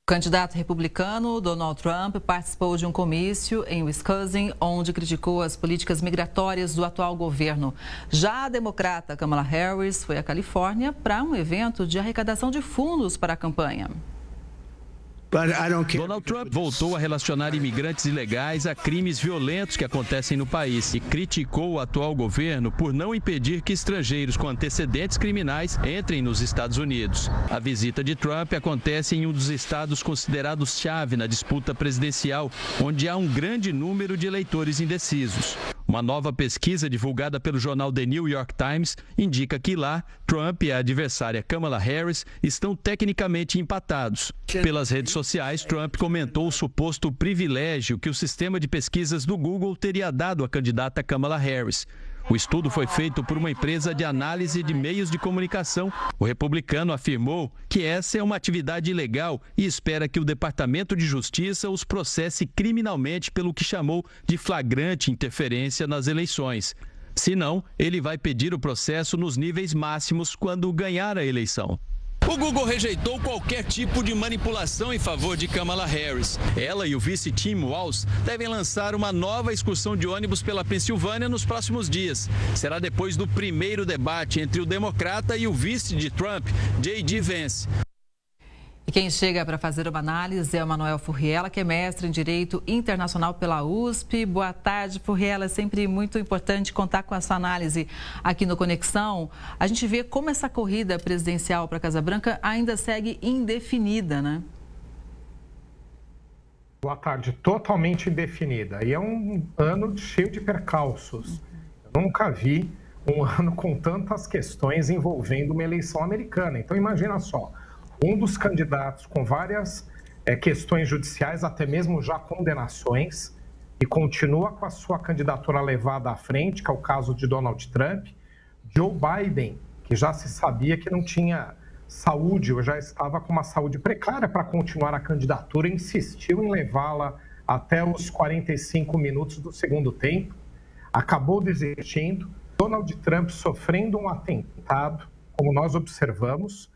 O candidato republicano Donald Trump participou de um comício em Wisconsin, onde criticou as políticas migratórias do atual governo. Já a democrata Kamala Harris foi à Califórnia para um evento de arrecadação de fundos para a campanha. Donald Trump voltou a relacionar imigrantes ilegais a crimes violentos que acontecem no país e criticou o atual governo por não impedir que estrangeiros com antecedentes criminais entrem nos Estados Unidos. A visita de Trump acontece em um dos estados considerados chave na disputa presidencial, onde há um grande número de eleitores indecisos. Uma nova pesquisa divulgada pelo jornal The New York Times indica que lá, Trump e a adversária Kamala Harris estão tecnicamente empatados. Pelas redes sociais, Trump comentou o suposto privilégio que o sistema de pesquisas do Google teria dado à candidata Kamala Harris. O estudo foi feito por uma empresa de análise de meios de comunicação. O republicano afirmou que essa é uma atividade ilegal e espera que o Departamento de Justiça os processe criminalmente pelo que chamou de flagrante interferência nas eleições. Se não, ele vai pedir o processo nos níveis máximos quando ganhar a eleição. O Google rejeitou qualquer tipo de manipulação em favor de Kamala Harris. Ela e o vice Tim Walz devem lançar uma nova excursão de ônibus pela Pensilvânia nos próximos dias. Será depois do primeiro debate entre o democrata e o vice de Trump, J.D. Vance. E quem chega para fazer uma análise é o Manuel Furriela, que é mestre em Direito Internacional pela USP. Boa tarde, Furriela. É sempre muito importante contar com a sua análise aqui no Conexão. A gente vê como essa corrida presidencial para a Casa Branca ainda segue indefinida, né? Boa tarde. Totalmente indefinida. E é um ano cheio de percalços. Eu nunca vi um ano com tantas questões envolvendo uma eleição americana. Então, imagina só. Um dos candidatos com várias questões judiciais, até mesmo já condenações, e continua com a sua candidatura levada à frente, que é o caso de Donald Trump. Joe Biden, que já se sabia que não tinha saúde, ou já estava com uma saúde precária para continuar a candidatura, insistiu em levá-la até os 45 minutos do segundo tempo, acabou desistindo. Donald Trump sofrendo um atentado, como nós observamos.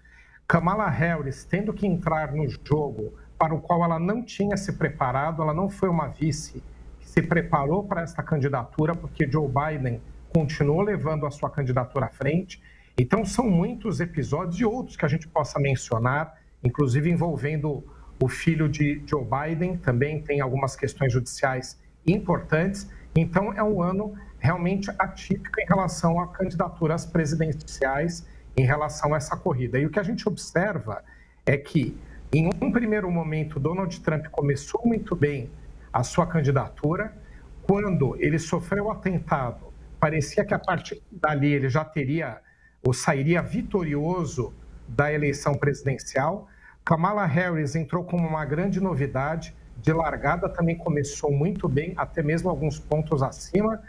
Kamala Harris tendo que entrar no jogo para o qual ela não tinha se preparado, ela não foi uma vice que se preparou para esta candidatura, porque Joe Biden continuou levando a sua candidatura à frente. Então, são muitos episódios e outros que a gente possa mencionar, inclusive envolvendo o filho de Joe Biden, também tem algumas questões judiciais importantes. Então, é um ano realmente atípico em relação a candidaturas presidenciais, em relação a essa corrida. E o que a gente observa é que, em um primeiro momento, Donald Trump começou muito bem a sua candidatura. Quando ele sofreu o atentado, parecia que a partir dali ele já teria ou sairia vitorioso da eleição presidencial. Kamala Harris entrou como uma grande novidade. De largada também começou muito bem, até mesmo alguns pontos acima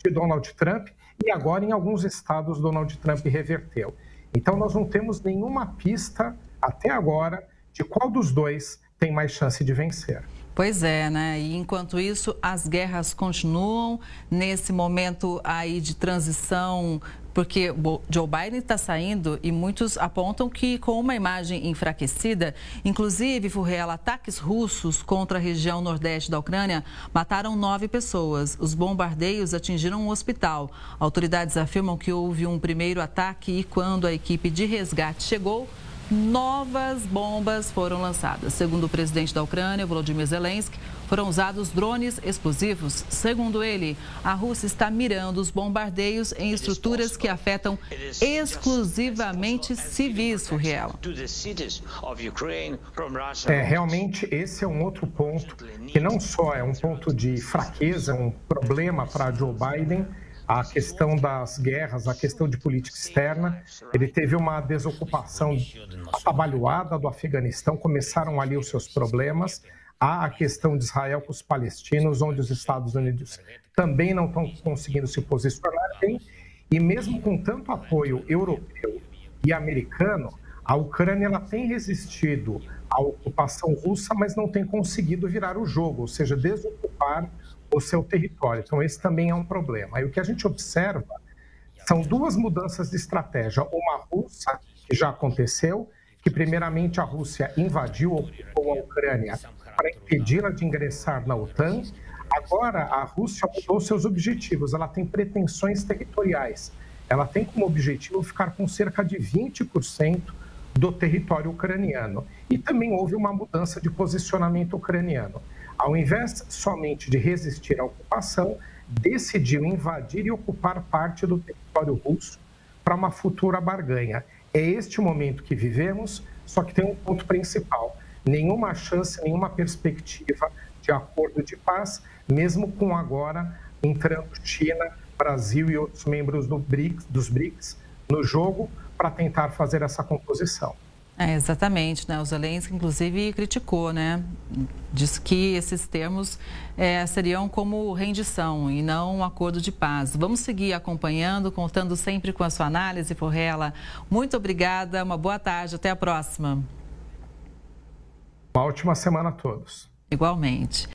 de Donald Trump. E agora, em alguns estados, Donald Trump reverteu. Então, nós não temos nenhuma pista, até agora, de qual dos dois tem mais chance de vencer. Pois é, né? E enquanto isso, as guerras continuam nesse momento aí de transição, porque Joe Biden está saindo e muitos apontam que com uma imagem enfraquecida, inclusive, Furriela, ataques russos contra a região nordeste da Ucrânia mataram 9 pessoas. Os bombardeios atingiram um hospital. Autoridades afirmam que houve um primeiro ataque e quando a equipe de resgate chegou, novas bombas foram lançadas. Segundo o presidente da Ucrânia, Volodymyr Zelensky, foram usados drones explosivos. Segundo ele, a Rússia está mirando os bombardeios em estruturas que afetam exclusivamente civis, Furriela. Realmente, esse é um outro ponto que não só é um ponto de fraqueza, um problema para Joe Biden, a questão das guerras, a questão de política externa. Ele teve uma desocupação atabalhoada do Afeganistão, começaram ali os seus problemas. Há a questão de Israel com os palestinos, onde os Estados Unidos também não estão conseguindo se posicionar bem. E mesmo com tanto apoio europeu e americano, a Ucrânia ela tem resistido à ocupação russa, mas não tem conseguido virar o jogo, ou seja, desocupar o seu território. Então, esse também é um problema. E o que a gente observa são duas mudanças de estratégia. Uma russa, que já aconteceu, que primeiramente a Rússia invadiu ou ocupou a Ucrânia para impedi-la de ingressar na OTAN. Agora a Rússia mudou seus objetivos, ela tem pretensões territoriais. Ela tem como objetivo ficar com cerca de 20% do território ucraniano. E também houve uma mudança de posicionamento ucraniano. Ao invés somente de resistir à ocupação, decidiu invadir e ocupar parte do território russo para uma futura barganha. É este o momento que vivemos, só que tem um ponto principal: nenhuma chance, nenhuma perspectiva de acordo de paz, mesmo com agora entrando China, Brasil e outros membros dos BRICS no jogo para tentar fazer essa composição. Exatamente, né? O Zelensky, inclusive, criticou, né? Disse que esses termos seriam como rendição e não um acordo de paz. Vamos seguir acompanhando, contando sempre com a sua análise, Porrella. Muito obrigada, uma boa tarde, até a próxima. Uma ótima semana a todos. Igualmente.